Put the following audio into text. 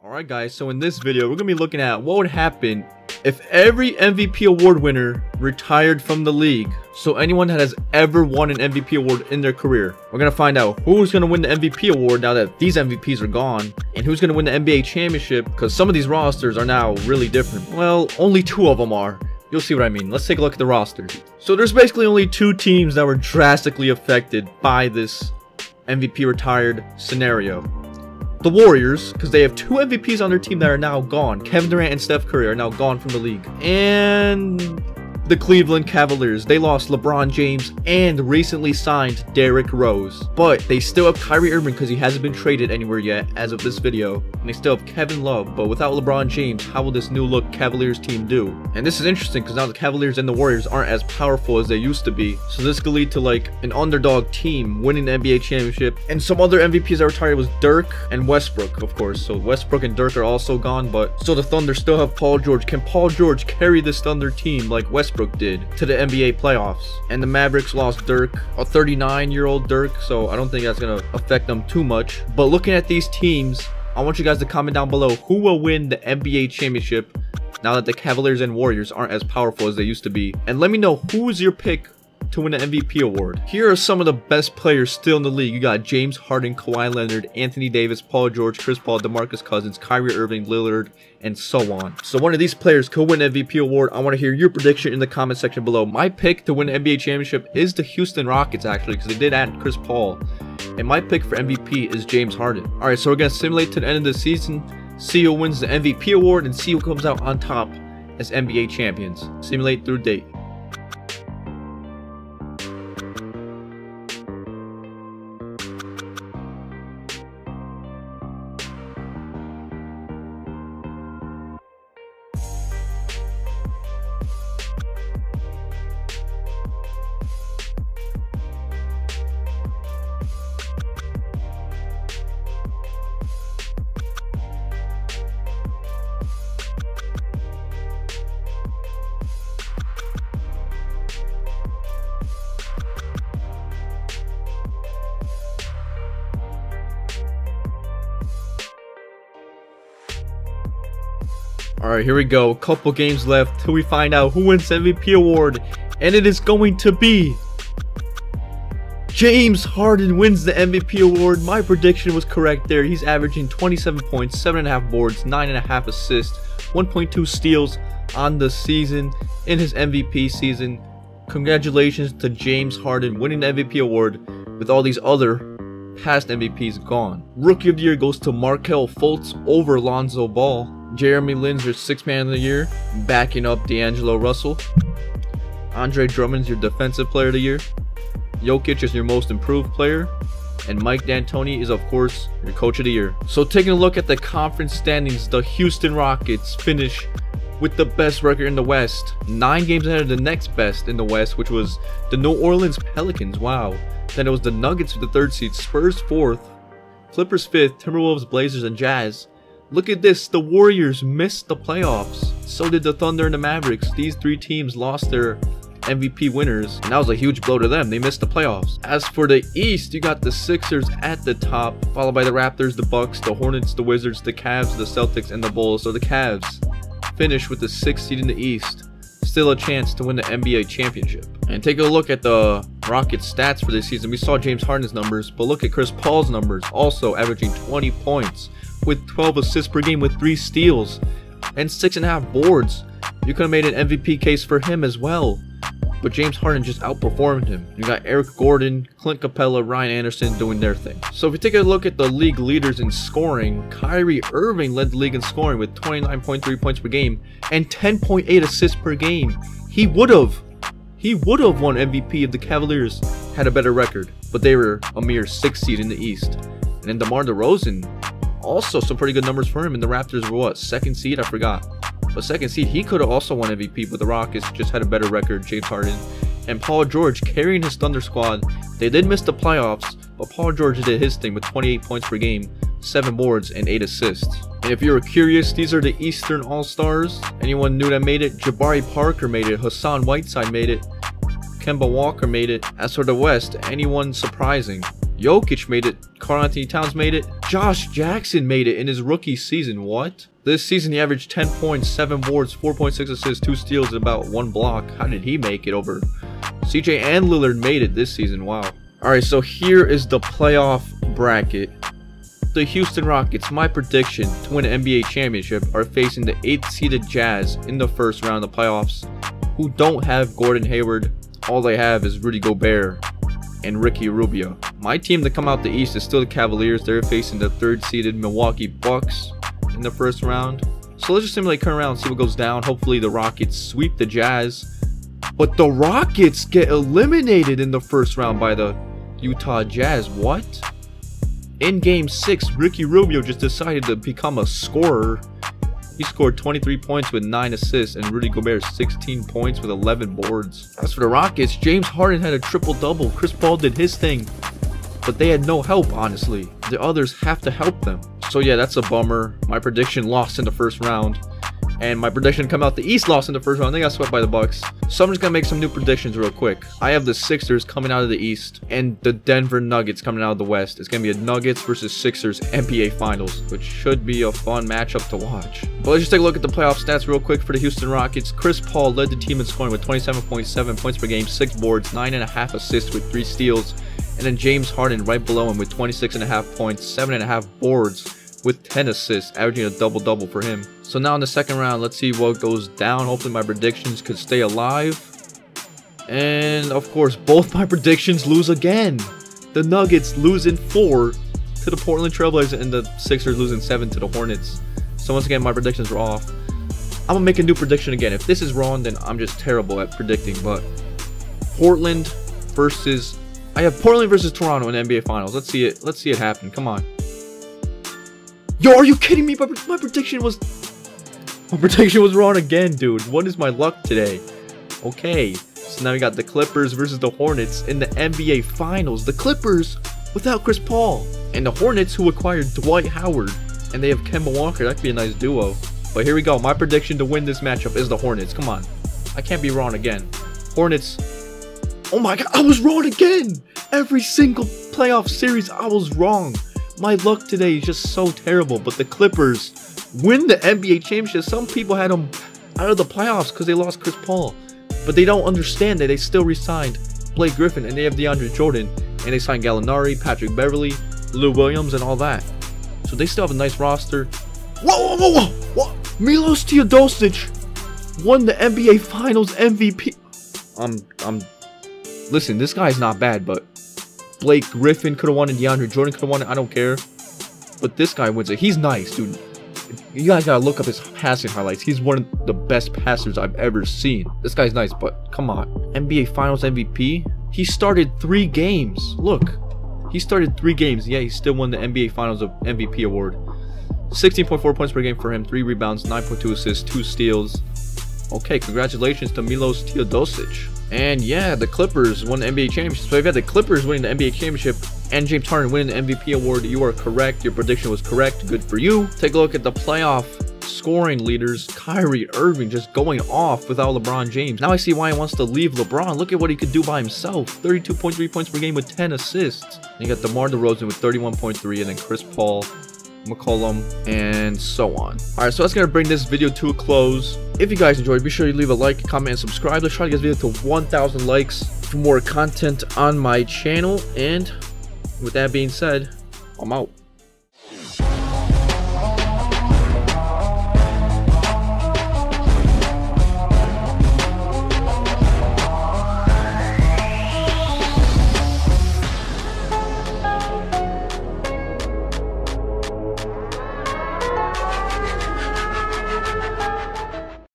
Alright guys, so in this video we're going to be looking at what would happen if every MVP award winner retired from the league. So anyone that has ever won an MVP award in their career. We're going to find out who's going to win the MVP award now that these MVPs are gone. And who's going to win the NBA championship, because some of these rosters are now really different. Well, only two of them are. You'll see what I mean. Let's take a look at the rosters. So there's basically only two teams that were drastically affected by this MVP retired scenario. The Warriors, because they have two MVPs on their team that are now gone. Kevin Durant and Steph Curry are now gone from the league. And the Cleveland Cavaliers, they lost LeBron James and recently signed Derrick Rose. But they still have Kyrie Irving because he hasn't been traded anywhere yet as of this video. And they still have Kevin Love, but without LeBron James, how will this new look Cavaliers team do? And this is interesting because now the Cavaliers and the Warriors aren't as powerful as they used to be. So this could lead to like an underdog team winning the NBA championship. And some other MVPs that retired was Dirk and Westbrook, of course. So Westbrook and Dirk are also gone, but still the Thunder still have Paul George. Can Paul George carry this Thunder team like Westbrook did to the NBA playoffs? And the Mavericks lost Dirk, a 39-year-old Dirk, so I don't think that's going to affect them too much. But looking at these teams, I want you guys to comment down below who will win the NBA championship now that the Cavaliers and Warriors aren't as powerful as they used to be. And let me know who's your pick to win the MVP award. Here are some of the best players still in the league. You got James Harden, Kawhi Leonard, Anthony Davis, Paul George, Chris Paul, DeMarcus Cousins, Kyrie Irving, Lillard, and so on. So one of these players could win the MVP award. I want to hear your prediction in the comment section below. My pick to win the NBA championship is the Houston Rockets, actually, because they did add Chris Paul. And my pick for MVP is James Harden. Alright, so we're going to simulate to the end of the season, see who wins the MVP award, and see who comes out on top as NBA champions. Simulate through date. Alright, here we go. A couple games left till we find out who wins the MVP award. And it is going to be James Harden wins the MVP award. My prediction was correct there. He's averaging 27 points, 7.5 boards, 9.5 assists, 1.2 steals on the season in his MVP season. Congratulations to James Harden winning the MVP award with all these other past MVPs gone. Rookie of the Year goes to Markelle Fultz over Lonzo Ball. Jeremy Lin's your 6th man of the year, backing up D'Angelo Russell. Andre Drummond's your defensive player of the year. Jokic is your most improved player. And Mike D'Antoni is, of course, your coach of the year. So taking a look at the conference standings, the Houston Rockets finish with the best record in the West. 9 games ahead of the next best in the West, which was the New Orleans Pelicans. Wow. Then it was the Nuggets with the 3rd seed, Spurs 4th, Clippers 5th, Timberwolves, Blazers, and Jazz. Look at this, the Warriors missed the playoffs. So did the Thunder and the Mavericks. These 3 teams lost their MVP winners, and that was a huge blow to them. They missed the playoffs. As for the East, you got the Sixers at the top, followed by the Raptors, the Bucks, the Hornets, the Wizards, the Cavs, the Celtics, and the Bulls. So the Cavs finish with the 6th seed in the East. Still a chance to win the NBA championship. And take a look at the Rockets stats for this season. We saw James Harden's numbers, but look at Chris Paul's numbers, also averaging 20 points with 12 assists per game with 3 steals and 6.5 boards. You could have made an MVP case for him as well, but James Harden just outperformed him. You got Eric Gordon, Clint Capella, Ryan Anderson doing their thing. So if you take a look at the league leaders in scoring, Kyrie Irving led the league in scoring with 29.3 points per game and 10.8 assists per game. He would have won MVP if the Cavaliers had a better record, but they were a mere 6th seed in the East. And then DeMar DeRozan, also some pretty good numbers for him, and the Raptors were what, 2nd seed? I forgot. But 2nd seed, he could have also won MVP, but the Rockets just had a better record. James Harden and Paul George carrying his Thunder squad. They did miss the playoffs, but Paul George did his thing with 28 points per game, 7 boards, and 8 assists. And if you were curious, these are the Eastern All-Stars. Anyone new that made it? Jabari Parker made it, Hassan Whiteside made it, Kemba Walker made it. As for the West, anyone surprising? Jokic made it, Karl Anthony Towns made it, Josh Jackson made it in his rookie season. What? This season he averaged 10 points, 7 boards, 4.6 assists, 2 steals, and about 1 block. How did he make it over? CJ and Lillard made it this season. Wow. Alright, so here is the playoff bracket. The Houston Rockets, my prediction to win an NBA championship, are facing the 8th seeded Jazz in the first round of the playoffs, who don't have Gordon Hayward. All they have is Rudy Gobert and Ricky Rubio. My team to come out the East is still the Cavaliers. They're facing the 3rd seeded Milwaukee Bucks in the first round. So let's just simulate current round and see what goes down. Hopefully the Rockets sweep the Jazz. But the Rockets get eliminated in the first round by the Utah Jazz. What? In game 6, Ricky Rubio just decided to become a scorer. He scored 23 points with 9 assists, and Rudy Gobert 16 points with 11 boards. As for the Rockets, James Harden had a triple-double. Chris Paul did his thing, but they had no help, honestly. The others have to help them. So yeah, that's a bummer. My prediction lost in the first round. And my prediction come out the East lost in the first round. They got swept by the Bucks. So I'm just going to make some new predictions real quick. I have the Sixers coming out of the East and the Denver Nuggets coming out of the West. It's going to be a Nuggets versus Sixers NBA Finals, which should be a fun matchup to watch. But let's just take a look at the playoff stats real quick for the Houston Rockets. Chris Paul led the team in scoring with 27.7 points per game, 6 boards, 9.5 assists with 3 steals. And then James Harden right below him with 26.5 points, 7.5 boards with 10 assists, averaging a double-double for him. So now in the second round, let's see what goes down. Hopefully my predictions could stay alive. And of course, both my predictions lose again. The Nuggets losing 4 to the Portland Trailblazers and the Sixers losing 7 to the Hornets. So once again, my predictions were off. I'm gonna make a new prediction again. If this is wrong, then I'm just terrible at predicting. But Portland versus... I have Portland versus Toronto in the NBA Finals. Let's see it. Let's see it happen. Come on. Yo, are you kidding me? My prediction was wrong again, dude. What is my luck today? Okay, so now we got the Clippers versus the Hornets in the NBA Finals. The Clippers without Chris Paul, and the Hornets who acquired Dwight Howard, and they have Kemba Walker. That could be a nice duo. But here we go. My prediction to win this matchup is the Hornets. Come on, I can't be wrong again. Hornets. Oh my God, I was wrong again. Every single playoff series, I was wrong. My luck today is just so terrible, but the Clippers win the NBA championship. Some people had them out of the playoffs because they lost Chris Paul, but they don't understand that they still re-signed Blake Griffin, and they have DeAndre Jordan, and they signed Gallinari, Patrick Beverly, Lou Williams, and all that. So they still have a nice roster. Whoa, whoa, whoa, whoa! Milos Teodosic won the NBA Finals MVP. Listen, this guy's not bad, but Blake Griffin could have won it. DeAndre Jordan could have won it. I don't care. But this guy wins it. He's nice, dude. You guys gotta look up his passing highlights. He's one of the best passers I've ever seen. This guy's nice, but come on. NBA Finals MVP? He started 3 games. Look. He started 3 games. Yeah, he still won the NBA Finals MVP award. 16.4 points per game for him. 3 rebounds, 9.2 assists, 2 steals. Okay, congratulations to Milos Teodosic. And yeah, the Clippers won the NBA championship. So if you had the Clippers winning the NBA championship and James Harden winning the MVP award, you are correct. Your prediction was correct. Good for you. Take a look at the playoff scoring leaders. Kyrie Irving just going off without LeBron James. Now I see why he wants to leave LeBron. Look at what he could do by himself. 32.3 points per game with 10 assists. And you got DeMar DeRozan with 31.3, and then Chris Paul, McCollum, and so on. Alright, so that's going to bring this video to a close. If you guys enjoyed, be sure to leave a like, comment, and subscribe. Let's try to get this video to 1,000 likes for more content on my channel. And with that being said, I'm out.